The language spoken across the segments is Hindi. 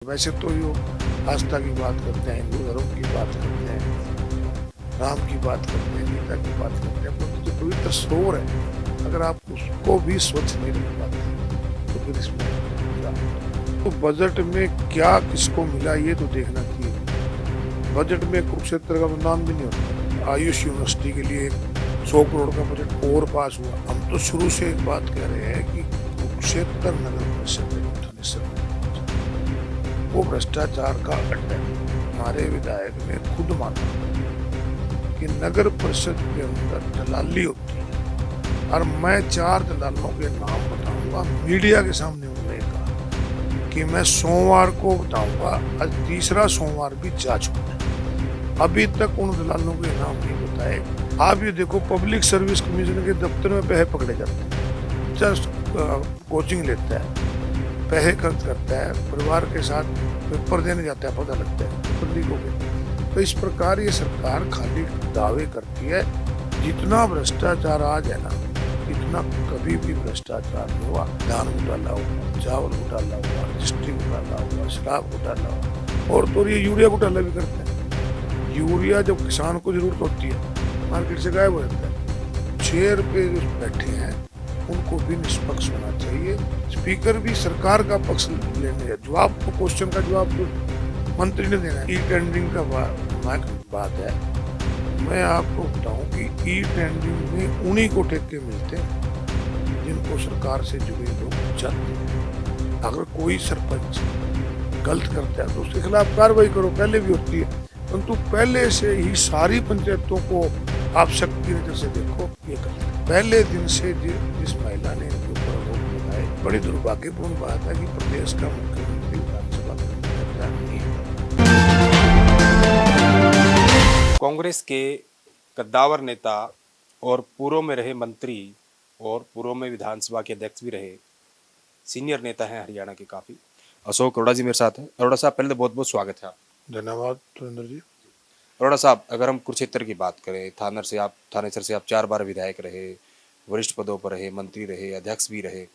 वैसे तो यो आस्था की बात करते हैं, हिंदू धर्म की बात करते हैं, राम की बात करते हैं, गीता की बात करते हैं, परंतु जो पवित्र सरोवर है, अगर आप उसको भी स्वच्छ नहीं रख पाते तो फिर इसमें क्या? तो बजट में क्या किसको मिला ये तो देखना चाहिए। बजट में कुरुक्षेत्र का तो नाम भी नहीं होता। आयुष यूनिवर्सिटी के लिए 100 करोड़ का बजट और पास हुआ। हम तो शुरू से एक बात कह रहे हैं कि कुरुक्षेत्र नगर परिषद वो भ्रष्टाचार का अड्डा है। हमारे विधायक ने खुद माना कि नगर परिषद के अंदर दलाली होती है, और मैं 4 दलालों के नाम बताऊंगा। मीडिया के सामने उन्होंने कहा कि मैं सोमवार को बताऊंगा। आज तीसरा सोमवार भी जा चुका है, अभी तक उन दलालों के नाम नहीं बताए। आप ये देखो, पब्लिक सर्विस कमीशन के दफ्तर में पैसे पकड़े जाते हैं, जस्ट कोचिंग लेता है, पैसे खर्च करता है, परिवार के साथ पेपर देने जाता है, पता लगता है पेपर लीक हो गए। तो इस प्रकार ये सरकार खाली दावे करती है। जितना भ्रष्टाचार आज है ना, इतना कभी भी भ्रष्टाचार नहीं हुआ। धान घोटाला हुआ, चावल घोटाला हुआ, रजिस्ट्री घोटाला हुआ, शराब घोटाला हुआ, और तो ये यूरिया घोटाला भी करते हैं। यूरिया जब किसान को जरूरत होती है, मार्केट से गायब हो जाता है। चेयर पे जो बैठे हैं उनको भी निष्पक्ष होना चाहिए। स्पीकर भी सरकार का पक्ष लेने, जवाब तो क्वेश्चन का जवाब तो मंत्री ने देना है। ई टेंडरिंग का बात है। मैं आपको बताऊं कि ई टेंडरिंग में उन्हीं को ठेके मिलते हैं जिनको सरकार से जुड़े लोग चाहते हैं। अगर कोई सरपंच गलत करता है तो उसके खिलाफ कार्रवाई करो, पहले भी होती है, परंतु पहले से ही सारी पंचायतों को आप शक्ति नजर से देखो। ये गलत है। पहले दिन से जिस महिला ने इनके ऊपर आरोप लगाए, बड़ी दुर्भाग्यपूर्ण बात है कि प्रदेश का मुख्यमंत्री विधानसभा में नहीं है। कांग्रेस के कद्दावर नेता और पूर्व में रहे मंत्री और पूर्व में विधानसभा के अध्यक्ष भी रहे सीनियर नेता हैं हरियाणा के काफी, अशोक अरोड़ा जी मेरे साथ हैं। अरोड़ा साहब, पहले तो बहुत बहुत स्वागत है। धन्यवाद सुरेंद्र जी। अरोड़ा साहब, अगर हम कुरुक्षेत्र की बात करें, थानेसर से आप 4 बार विधायक रहे, वरिष्ठ पदों पर रहे, मंत्री रहे, अध्यक्ष भी रहे,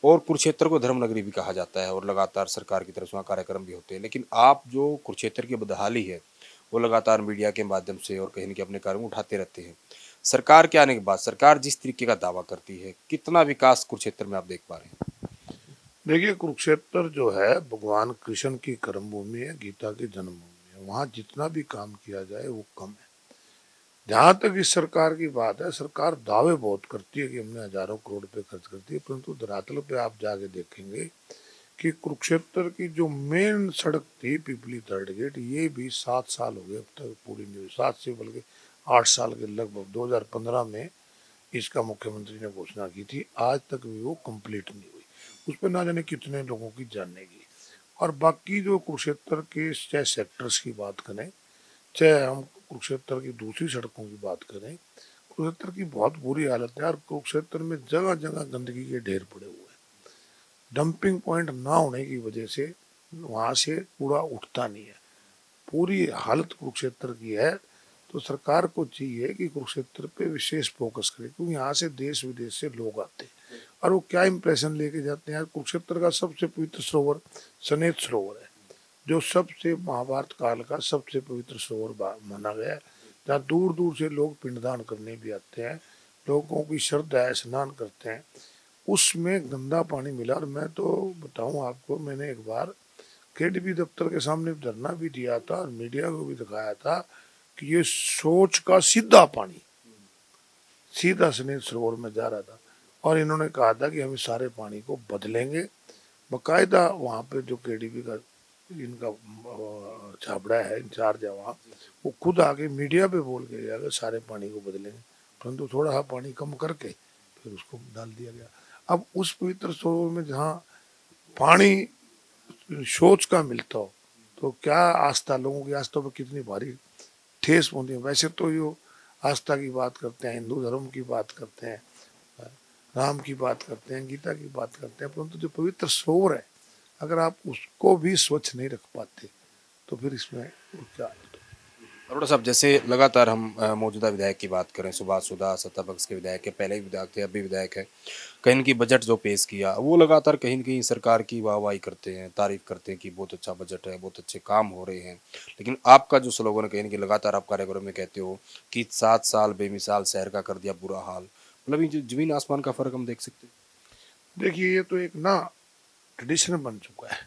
और कुरुक्षेत्र को धर्मनगरी भी कहा जाता है और लगातार सरकार की तरफ से वहाँ कार्यक्रम भी होते हैं। लेकिन आप जो कुरुक्षेत्र की बदहाली है वो लगातार मीडिया के माध्यम से और कहीं न कहीं अपने कार्य में उठाते रहते हैं। सरकार के आने के बाद सरकार जिस तरीके का दावा करती है, कितना विकास कुरुक्षेत्र में आप देख पा रहे हैं? देखिए, कुरुक्षेत्र जो है भगवान कृष्ण की कर्मभूमि है, गीता की जन्मभूमि है। वहाँ जितना भी काम किया जाए वो कम है। जहां तक इस सरकार की बात है, सरकार दावे बहुत करती है कि हमने हजारों करोड़ रुपए खर्च कर दिए, परंतु धरातल पे आप जाके देखेंगे कि कुरुक्षेत्र की जो मेन सड़क थी पिपली थर्ड गेट, ये भी 7 साल हो गए अब तक पूरी नहीं हुई। 7 से बल्कि 8 साल के लगभग। 2015 में इसका मुख्यमंत्री ने घोषणा की थी, आज तक भी वो कंप्लीट नहीं हुई। उस पर ना जाने कितने लोगों की जान गई। और बाकी जो कुरुक्षेत्र के चाहे सेक्टर्स की बात करें, चाहे हम कुरुक्षेत्र की दूसरी सड़कों की बात करें, कुरुक्षेत्र की बहुत बुरी हालत है। और कुरुक्षेत्र में जगह जगह गंदगी के ढेर पड़े हुए हैं। डंपिंग पॉइंट ना होने की वजह से वहां से कूड़ा उठता नहीं है। पूरी हालत कुरुक्षेत्र की है। तो सरकार को चाहिए कि कुरुक्षेत्र पे विशेष फोकस करे, क्योंकि यहाँ से देश विदेश से लोग आते हैं और वो क्या इंप्रेशन लेके जाते हैं। कुरुक्षेत्र का सबसे पवित्र सरोवर सनेत सरोवर है, जो सबसे महाभारत काल का सबसे पवित्र सरोवर माना गया है, जहाँ दूर दूर से लोग पिंडदान करने भी आते हैं, लोगों की श्रद्धा है, स्नान करते हैं। उसमें गंदा पानी मिला। और मैं तो बताऊं आपको, मैंने एक बार केडीबी दफ्तर के सामने धरना भी दिया था और मीडिया को भी दिखाया था कि ये सोच का सीधा पानी सीधा सनेत सरोवर में जा रहा था। और इन्होंने कहा था कि हम इस सारे पानी को बदलेंगे। बाकायदा वहाँ पे जो केडीबी का इनका छापड़ा है, इंचार्ज है वहाँ, वो खुद आके मीडिया पे बोल के गया सारे पानी को बदलेंगे, परंतु थोड़ा सा पानी कम करके फिर उसको डाल दिया गया। अब उस पवित्र सरोवर में जहाँ पानी सोच का मिलता हो, तो क्या आस्था, लोगों की आस्था पर कितनी भारी ठेस पहुंची है। वैसे तो यो आस्था की बात करते हैं, हिंदू धर्म की बात करते हैं, राम की बात करते हैं, गीता की बात करते हैं, परंतु जो पवित्र सरोवर है, अगर आप उसको भी स्वच्छ नहीं रख पाते तो फिर इसमें क्या? अरोड़ा साहब, जैसे लगातार हम मौजूदा विधायक की बात करें, सुभाष सुधा सत्ता पक्ष के विधायक है, पहले भी विधायक थे, अभी विधायक है। कहीं न कहीं बजट जो पेश किया, वो लगातार कहीं न कहीं सरकार की वाहवाही करते हैं, तारीफ करते हैं कि बहुत अच्छा बजट है, बहुत अच्छे काम हो रहे हैं। लेकिन आपका जो स्लोगन है, कहीं न कहीं लगातार आप कार्यक्रम में कहते हो कि 7 साल बेमिसाल शहर का कर दिया बुरा हाल। मतलब ये जो ज़मीन आसमान का फ़र्क हम देख सकते हैं। देखिए, ये तो एक ना ट्रेडिशन बन चुका है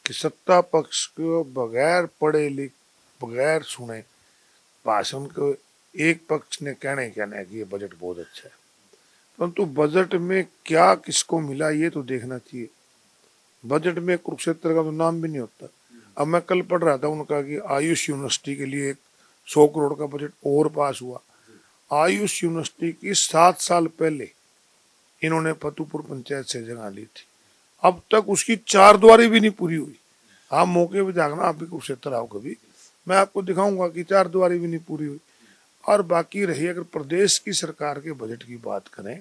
कि सत्ता पक्ष को बगैर पढ़े लिख, बगैर सुने भाषण को एक पक्ष ने कहना है कि ये बजट बहुत अच्छा है, परंतु बजट में क्या किसको मिला ये तो देखना चाहिए। बजट में कुरुक्षेत्र का तो नाम भी नहीं होता। अब मैं कल पढ़ रहा था उनका कि आयुष यूनिवर्सिटी के लिए 100 करोड़ का बजट और पास हुआ। आयुष यूनिवर्सिटी की 7 साल पहले इन्होंने फतेहपुर पंचायत से जगह ली थी, अब तक उसकी 4 द्वारी भी नहीं पूरी हुई। आप मौके पे जागना, आप भी कुरुक्षेत्र आओ कभी, मैं आपको दिखाऊंगा कि 4 द्वारी भी नहीं पूरी हुई। और बाकी रही अगर प्रदेश की सरकार के बजट की बात करें,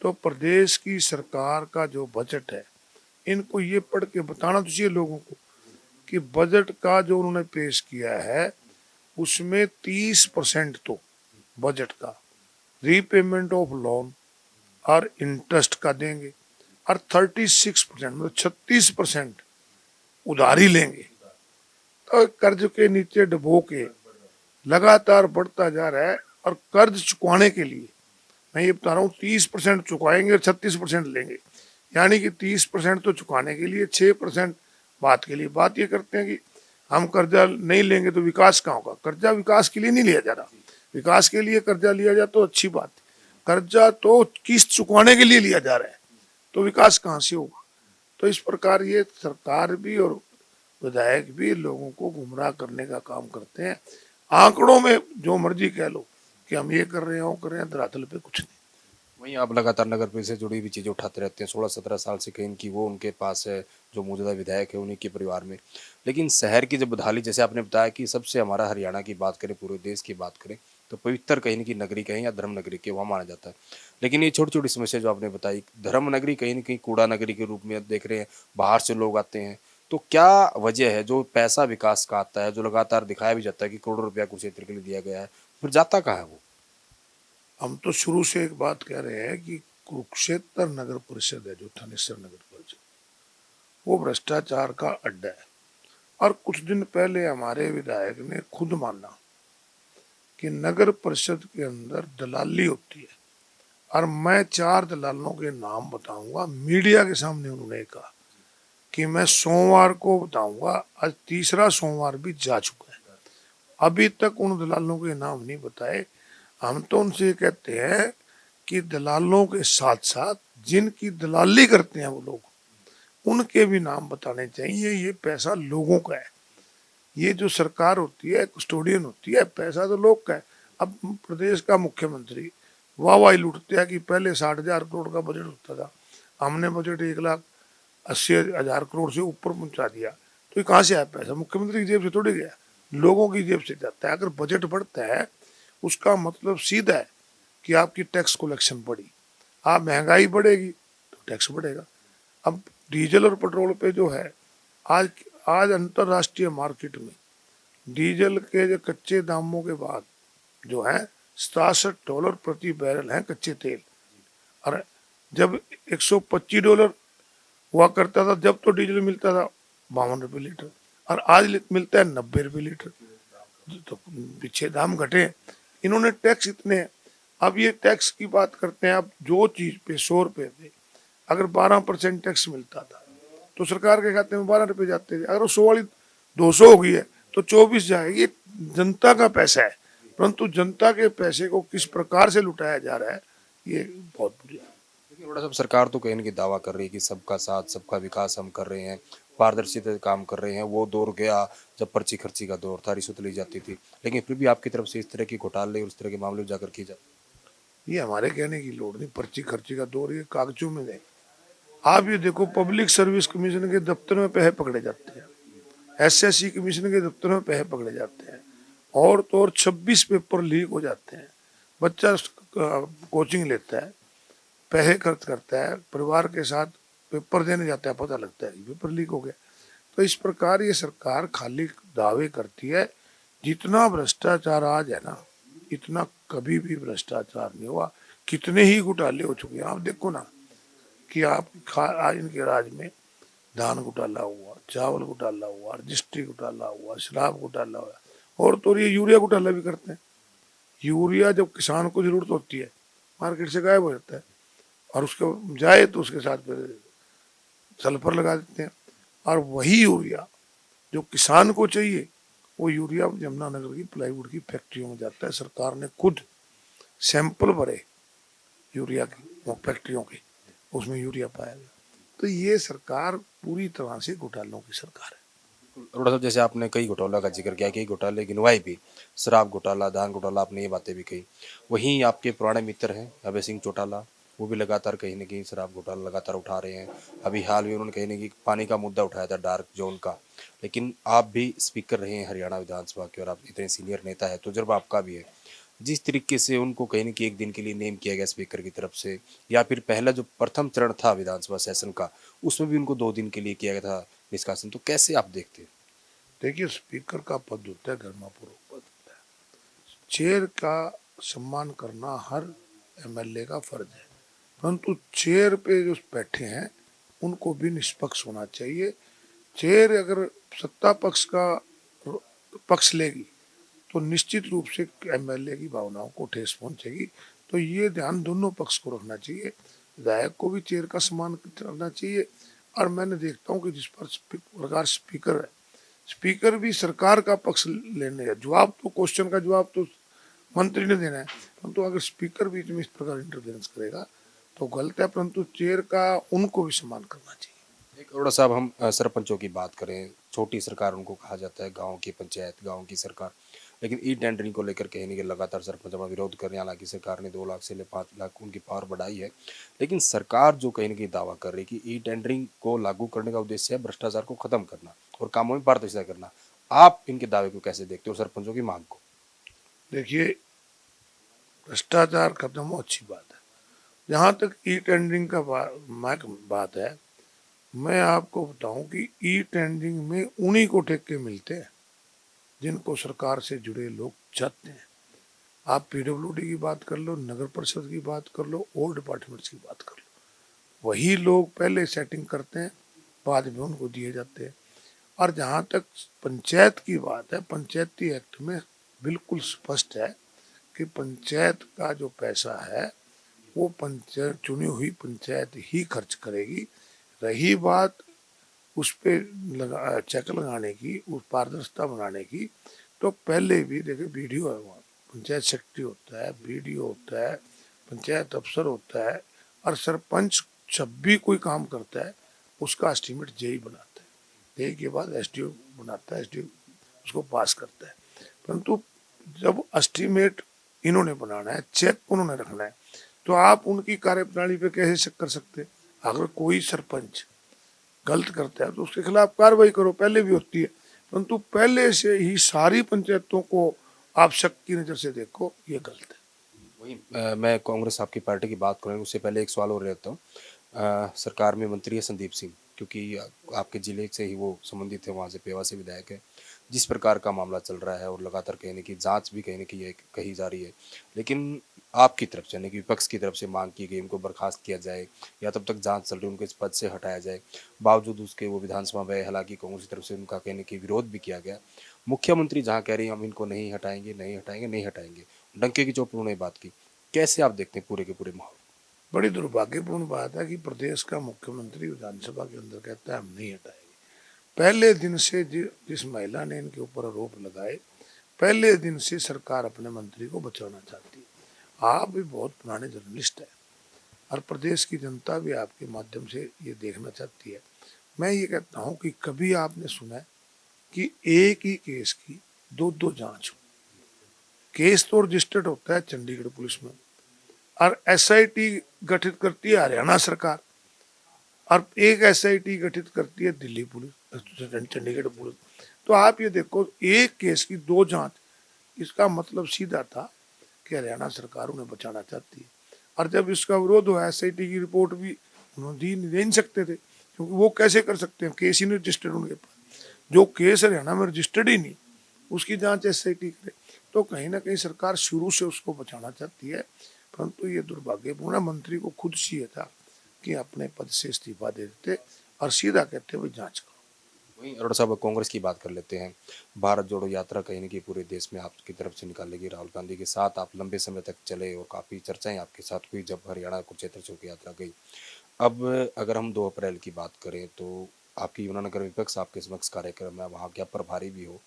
तो प्रदेश की सरकार का जो बजट है, इनको ये पढ़ के बताना तो चाहिए लोगों को कि बजट का जो उन्होंने पेश किया है उसमें 30% तो बजट का रीपेमेंट ऑफ लोन और इंटरेस्ट का देंगे, और 36% मतलब 36% उधारी लेंगे। तो कर्ज के नीचे डुबो के लगातार बढ़ता जा रहा है। और कर्ज चुकाने के लिए मैं ये बता रहा हूँ 30% चुकाएंगे और 36% लेंगे, यानी कि 30% तो चुकाने के लिए, 6% बात के लिए। बात ये करते हैं कि हम कर्जा नहीं लेंगे तो विकास कहाँ होगा। कर्जा विकास के लिए नहीं लिया जा रहा, विकास के लिए कर्जा लिया जाए तो अच्छी बात है, कर्जा तो किस्त चुकाने के लिए लिया जा रहा है, तो विकास कहाँ से होगा। तो इस प्रकार ये सरकार भी और विधायक भी लोगों को गुमराह करने का काम करते हैं। आंकड़ों में जो मर्जी कह लो कि हम ये कर रहे हैं वो कर रहे हैं, धरातल पे कुछ नहीं। वहीं आप लगातार नगर परिषद से जुड़ी हुई चीज़ें उठाते रहते हैं, 16-17 साल से कहीं की वो उनके पास है, जो मौजूदा विधायक है उन्हीं के परिवार में। लेकिन शहर की जब बदहाली, जैसे आपने बताया कि सबसे हमारा हरियाणा की बात करें, पूरे देश की बात करें, तो पवित्र कहीं न कहीं नगरी कहें या धर्म नगरी के, वहाँ माना जाता है। लेकिन ये छोटी-छोटी समस्या जो आपने बताई, धर्म नगरी कहीं न कहीं कूड़ा नगरी के रूप में देख रहे हैं, बाहर से लोग आते हैं। तो क्या वजह है, जो पैसा विकास का आता है, जो लगातार दिखाया भी जाता है कि करोड़ों रुपया कुरुक्षेत्र के लिए दिया गया है, फिर जाता कहाँ है वो? हम तो शुरू से एक बात कह रहे हैं कि कुरुक्षेत्र नगर परिषद है जो थानेसर नगर परिषद, वो भ्रष्टाचार का अड्डा है। और कुछ दिन पहले हमारे विधायक ने खुद माना कि नगर परिषद के अंदर दलाली होती है। और मैं 4 दलालों के नाम बताऊंगा, मीडिया के सामने उन्होंने कहा कि मैं सोमवार को बताऊंगा। आज तीसरा सोमवार भी जा चुका है, अभी तक उन दलालों के नाम नहीं बताए। हम तो उनसे कहते हैं कि दलालों के साथ साथ जिनकी दलाली करते हैं वो लोग, उनके भी नाम बताने चाहिए। ये पैसा लोगों का है, ये जो सरकार होती है कस्टोडियन होती है, पैसा तो लोग का है। अब प्रदेश का मुख्यमंत्री वाहवाही लूटते हैं कि पहले 60,000 करोड़ का बजट होता था, हमने बजट 1,80,000 करोड़ से ऊपर पहुंचा दिया। तो ये कहाँ से आया पैसा? मुख्यमंत्री की जेब से थोड़ी गया, लोगों की जेब से जाता है। अगर बजट बढ़ता है उसका मतलब सीधा है कि आपकी टैक्स कलेक्शन बढ़ी, आप महंगाई बढ़ेगी तो टैक्स बढ़ेगा। अब डीजल और पेट्रोल पे जो है, आज आज अंतरराष्ट्रीय मार्केट में डीजल के जो कच्चे दामों के बाद जो है $67 प्रति बैरल है कच्चे तेल। और जब $125 हुआ करता था जब तो डीजल मिलता था 52 रुपये लीटर, और आज मिलता है 90 रुपये लीटर। तो पीछे दाम घटे, इन्होंने टैक्स इतने। अब ये टैक्स की बात करते हैं, अब जो चीज पे 100 रुपये पे अगर 12% टैक्स मिलता था तो सरकार के खाते में 12 रुपये जाते थे। अगर वो 100 वाली 200 हो गई है तो 24 जाएगी। ये जनता का पैसा है, परंतु जनता के पैसे को किस प्रकार से लुटाया जा रहा है ये बहुत बुरी है। देखिए, बड़ा साहब, सरकार तो कहीं न कहीं दावा कर रही है कि सबका साथ, सबका विकास हम कर रहे हैं, पारदर्शिता से काम कर रहे हैं। वो दौर गया जब पर्ची-खर्ची का दौर था, रिश्वत ली जाती थी। लेकिन फिर भी आपकी तरफ से इस तरह के घोटाले और इस तरह के मामले उजागर किए जाते हैं। ये हमारे कहने की लोड़ नहीं, पर्ची खर्ची का दौर ये कागजों में नहीं। आप ये देखो, पब्लिक सर्विस कमीशन के दफ्तर में पैसे पकड़े जाते हैं, एसएससी कमीशन के दफ्तर में पैसे पकड़े जाते हैं, और तो और 26 पेपर लीक हो जाते हैं। बच्चा कोचिंग लेता है, पैसे खर्च करता है, परिवार के साथ पेपर देने जाता है, पता लगता है पेपर लीक हो गया। तो इस प्रकार ये सरकार खाली दावे करती है जितना भ्रष्टाचार आज है ना, इतना कभी भी भ्रष्टाचार नहीं हुआ। कितने ही घोटाले हो चुके हैं, आप देखो ना कि आप आज इनके राज में धान घोटाला हुआ, चावल घोटाला हुआ, रजिस्ट्री घोटाला हुआ, शराब घोटाला हुआ, और तो ये यूरिया घोटाला भी करते हैं। यूरिया जब किसान को जरूरत होती है मार्केट से गायब हो जाता है, और उसके जाए तो उसके साथ फिर सल्फर लगा देते हैं। और वही यूरिया जो किसान को चाहिए, वो यूरिया यमुनानगर की प्लाईवुड की फैक्ट्रियों में जाता है। सरकार ने खुद सैंपल भरे यूरिया की, वो फैक्ट्रियों के, उसमें यूरिया पाया गया। तो ये सरकार पूरी तरह से घोटालों की सरकार है। अरोड़ा साहब, जैसे आपने कई घोटाला का जिक्र किया, कई घोटाले गिनवाए भी, शराब घोटाला, धान घोटाला, आपने ये बातें भी कही। वहीं आपके पुराने मित्र हैं अभय सिंह चौटाला, वो भी लगातार कहीं ना कहीं शराब घोटाला लगातार उठा रहे हैं। अभी हाल में उन्होंने कहीं ना कहीं पानी का मुद्दा उठाया था, डार्क जोन का। लेकिन आप भी स्पीकर रहे हैं हरियाणा विधानसभा के, और आप इतने सीनियर नेता है, तजुर्बा आपका भी है। जिस तरीके से उनको कहीं ना कहीं एक दिन के लिए नेम किया गया स्पीकर की तरफ से, या फिर पहला जो प्रथम चरण था विधानसभा सेशन का, उसमें भी उनको 2 दिन के लिए किया गया था निष्कासन, तो कैसे आप देखते हैं? देखिए, स्पीकर का पद होता है गर्मापूर्वक पद होता है। चेयर का सम्मान करना हर एमएलए का फर्ज है, परंतु चेयर पे जो बैठे हैं उनको भी निष्पक्ष होना चाहिए। चेयर अगर सत्ता पक्ष का पक्ष लेगी तो निश्चित रूप से एमएलए की भावनाओं को ठेस पहुंचेगी। तो ये ध्यान दोनों पक्ष को रखना चाहिए। विधायक को भी चेयर का सम्मान करना चाहिए। और मैंने देखता हूँ कि जिस प्रकार स्पीकर है, स्पीकर भी सरकार का पक्ष लेने का जवाब, तो क्वेश्चन का जवाब तो मंत्री ने देना है, परंतु अगर स्पीकर बीच में इस प्रकार इंटरफेरेंस करेगा तो गलत है। परंतु चेयर का उनको भी सम्मान करना चाहिए। एक अरोड़ा साहब, हम सरपंचों की बात करें, छोटी सरकार उनको कहा जाता है, गांव की पंचायत, गांव की सरकार। लेकिन ई टेंडरिंग को लेकर कहीं नहीं कि लगातार सरपंच अपना विरोध कर रहे हैं। हालांकि सरकार ने 2 लाख से ले 5 लाख उनकी पावर बढ़ाई है, लेकिन सरकार जो कहीं ना कहीं दावा कर रही है कि ई टेंडरिंग को लागू करने का उद्देश्य है भ्रष्टाचार को खत्म करना और कामों में पारदर्शिता करना। आप इनके दावे को कैसे देखते हो, सरपंचों की मांग को? देखिए, भ्रष्टाचार खत्म हो अच्छी बात है। जहाँ तक ई टेंडरिंग का बात है, मैं आपको बताऊं कि ई टेंडरिंग में उन्हीं को ठेके मिलते हैं जिनको सरकार से जुड़े लोग चाहते हैं। आप पीडब्ल्यूडी की बात कर लो, नगर परिषद की बात कर लो, और डिपार्टमेंट्स की बात कर लो, वही लोग पहले सेटिंग करते हैं, बाद में उनको दिए जाते हैं। और जहाँ तक पंचायत की बात है, पंचायती एक्ट में बिल्कुल स्पष्ट है कि पंचायत का जो पैसा है वो पंचायत, चुनी हुई पंचायत ही खर्च करेगी। रही बात उस पर चेक लगाने की, उस पारदर्शिता बनाने की, तो पहले भी देखिए वीडियो है, वहाँ पंचायत सेक्रेटरी होता है, वीडियो होता है, पंचायत अफसर होता है, और सरपंच जब भी कोई काम करता है उसका एस्टीमेट जेई बनाता है, जेई के बाद एसडीओ बनाता है, एसडीओ उसको पास करता है। परंतु जब एस्टीमेट इन्होंने बनाना है, चेक उन्होंने रखना है, तो आप उनकी कार्यप्रणाली पे कैसे शक कर सकते हैं? अगर कोई सरपंच गलत करता है तो उसके खिलाफ कार्रवाई करो, पहले भी होती है, परंतु पहले से ही सारी पंचायतों को आप शक की नज़र से देखो, ये गलत है। वही मैं कांग्रेस आपकी पार्टी की बात करूँ, उससे पहले एक सवाल और रहता हूँ। सरकार में मंत्री है संदीप सिंह, क्योंकि आपके जिले से ही वो संबंधित है, वहाँ से पेवा से विधायक है। जिस प्रकार का मामला चल रहा है और लगातार कहने की जांच भी कहने की कही जा रही है, लेकिन आपकी तरफ से यानी कि विपक्ष की तरफ से मांग की गई उनको बर्खास्त किया जाए या तब तक जांच चल रही उनको इस पद से हटाया जाए, बावजूद उसके वो विधानसभा में, हालांकि कांग्रेस की तरफ से उनका कहने की विरोध भी किया गया। मुख्यमंत्री जहाँ कह रही हैं हम इनको नहीं हटाएंगे, नहीं हटाएंगे, नहीं हटाएंगे, डंके की चोट पर उन्होंने बात की। कैसे आप देखते हैं पूरे के पूरे माहौल? बड़ी दुर्भाग्यपूर्ण बात है कि प्रदेश का मुख्यमंत्री विधानसभा के अंदर कहता है हम नहीं हटाएंगे। पहले दिन से जिस महिला ने इनके ऊपर आरोप लगाए, पहले दिन से सरकार अपने मंत्री को बचाना चाहती है। आप भी बहुत पुराने जर्नलिस्ट हैं और प्रदेश की जनता भी आपके माध्यम से ये देखना चाहती है। मैं ये कहता हूँ कि कभी आपने सुना है कि एक ही केस की दो दो जांच हो? केस तो रजिस्टर्ड होता है चंडीगढ़ पुलिस में, और एसआईटी गठित करती है हरियाणा सरकार, और एक एसआईटी गठित करती है दिल्ली पुलिस, चंडीगढ़ पुलिस। तो आप ये देखो, एक केस की 2 जांच, इसका मतलब सीधा था कि हरियाणा सरकार उन्हें बचाना चाहती है। और जब इसका विरोध हुआ, एसआईटी की रिपोर्ट भी उन्होंने दे नहीं सकते थे, क्योंकि वो कैसे कर सकते हैं, केस ही नहीं रजिस्टर्ड उनके पास। जो केस हरियाणा में रजिस्टर्ड ही नहीं, उसकी जांच एसआईटी करे। तो कहीं ना कहीं सरकार शुरू से उसको बचाना चाहती है, परंतु ये दुर्भाग्यपूर्ण है। मंत्री को खुद चाहिए था कि अपने पद से इस्तीफा दे देते और सीधा कहते हुए जांच करो। वहीं अरोड़ा साहब कांग्रेस की बात कर लेते हैं। भारत जोड़ो यात्रा कहीं ना कहीं पूरे देश में आपकी तरफ से निकालेगी, राहुल गांधी के साथ आप लंबे समय तक चले और काफ़ी चर्चाएं आपके साथ हुई जब हरियाणा कुरुक्षेत्र से होकर यात्रा गई। अब अगर हम 2 अप्रैल की बात करें तो आपकी यमुनानगर विपक्ष आपके समक्ष कार्यक्रम है, वहाँ क्या प्रभारी भी हो,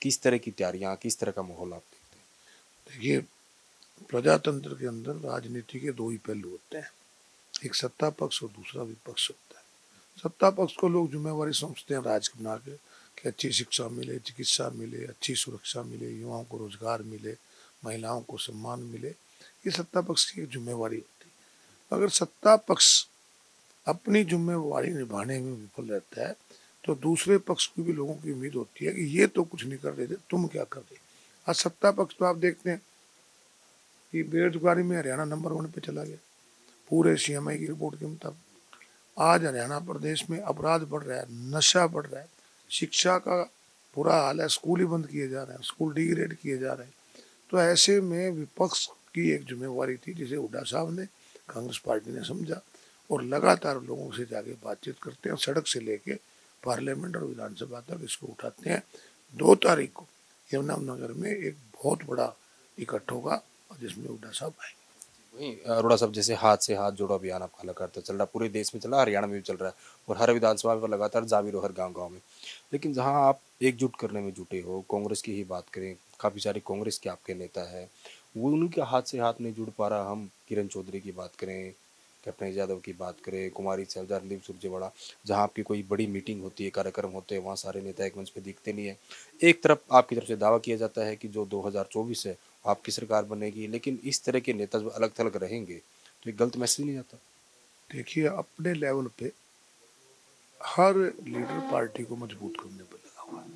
किस तरह की तैयारियां, किस तरह का माहौल आप देखते हैं? देखिए, प्रजातंत्र के अंदर राजनीति के दो ही पहलू होते हैं, एक सत्ता पक्ष और दूसरा विपक्ष होता है। सत्ता पक्ष को लोग जिम्मेवारी समझते हैं राज बना के कि अच्छी शिक्षा मिले, चिकित्सा मिले, अच्छी सुरक्षा मिले, युवाओं को रोजगार मिले, महिलाओं को सम्मान मिले। ये सत्ता पक्ष की एक जिम्मेवारी होती है। अगर सत्ता पक्ष अपनी जिम्मेवारी निभाने में विफल रहता है तो दूसरे पक्ष की भी लोगों की उम्मीद होती है कि ये तो कुछ नहीं कर रहे थे, तुम क्या कर रहे। आज सत्ता पक्ष तो आप देखते हैं कि बेरोजगारी में हरियाणा नंबर 1 पे चला गया पूरे सीएमआई की रिपोर्ट के मुताबिक। आज हरियाणा प्रदेश में अपराध बढ़ रहा है, नशा बढ़ रहा है, शिक्षा का बुरा हाल है, स्कूल ही बंद किए जा रहे हैं, स्कूल डिग्रेड किए जा रहे हैं। तो ऐसे में विपक्ष की एक जिम्मेवारी थी जिसे हुड्डा साहब ने, कांग्रेस पार्टी ने समझा और लगातार लोगों से जाके बातचीत करते हैं, सड़क से लेके पार्लियामेंट और विधानसभा तक इसको उठाते हैं। 2 तारीख को यमुनानगर में एक बहुत बड़ा इकट्ठा होगा और जिसमें हुड्डा साहब आएंगे। वहीं अरोड़ा साहब जैसे हाथ से हाथ जोड़ो अभियान आपका लगातार चल रहा है, पूरे देश में चल रहा है, हरियाणा में भी चल रहा है और हर विधानसभा में लगातार जाविर हो हर गांव गांव में। लेकिन जहां आप एकजुट करने में जुटे हो, कांग्रेस की ही बात करें, काफ़ी सारे कांग्रेस के आपके नेता है, वो उनके हाथ से हाथ नहीं जुड़ पा रहा। हम किरण चौधरी की बात करें, कैप्टन यादव की बात करें, कुमारी शैलजा, रणदीप सुरजेवाला, जहाँ आपकी कोई बड़ी मीटिंग होती है, कार्यक्रम होते हैं, वहाँ सारे नेता एक मंच पे दिखते नहीं है। एक तरफ आपकी तरफ से दावा किया जाता है कि जो 2024 है आपकी सरकार बनेगी, लेकिन इस तरह के नेता जो अलग थलग रहेंगे तो एक गलत मैसेज नहीं जाता? देखिए, अपने लेवल पे हर लीडर पार्टी को मजबूत करने पर लगा हुआ है।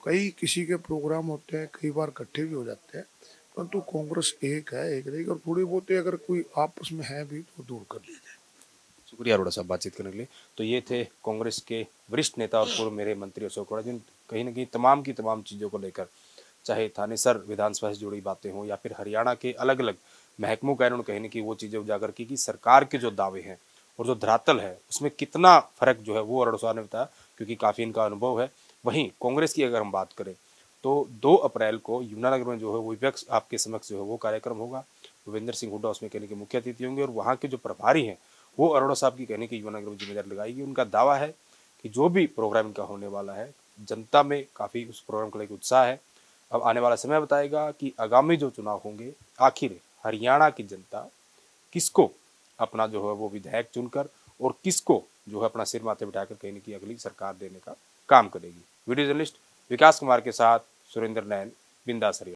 कई किसी के प्रोग्राम होते हैं, कई बार इकट्ठे भी हो जाते हैं, परंतु कांग्रेस एक है, एक रहेगी। और थोड़ी बहुत अगर कोई आपस में है भी तो दूर कर लिया जाए। शुक्रिया अरोड़ा साहब बातचीत करने के लिए। तो ये थे कांग्रेस के वरिष्ठ नेता और पूर्व मेरे मंत्री अशोक अरोड़ा, जिन कहीं ना कहीं तमाम की तमाम चीज़ों को लेकर, चाहे थानेसर विधानसभा से जुड़ी बातें हों या फिर हरियाणा के अलग अलग महकमों का इन्होंने कहीं ना कहीं वो चीज़ें उजागर की कि सरकार के जो दावे हैं और जो धरातल है उसमें कितना फर्क जो है वो अरोड़ा साहब ने बताया, क्योंकि काफ़ी इनका अनुभव है। वहीं कांग्रेस की अगर हम बात करें तो 2 अप्रैल को यमुनानगर में जो है वो विपक्ष आपके समक्ष जो है वो कार्यक्रम होगा। भूपेंद्र सिंह हुड्डा उसमें कहने के मुख्य अतिथि होंगे और वहाँ के जो प्रभारी हैं वो अरोड़ा साहब की कहने की यमुनानगर में जिम्मेदारी लगाएगी। उनका दावा है कि जो भी प्रोग्राम इनका होने वाला है, जनता में काफ़ी उस प्रोग्राम को लेकर उत्साह है। अब आने वाला समय बताएगा कि आगामी जो चुनाव होंगे आखिर हरियाणा की जनता किसको अपना जो है वो विधायक चुनकर और किसको जो है अपना सिर माथे बिठाकर कहीं न कहीं अगली सरकार देने का काम करेगी। वीडियो जर्नलिस्ट विकास कुमार के साथ सुरेंद्र नैन, बिंदास हरियाणा।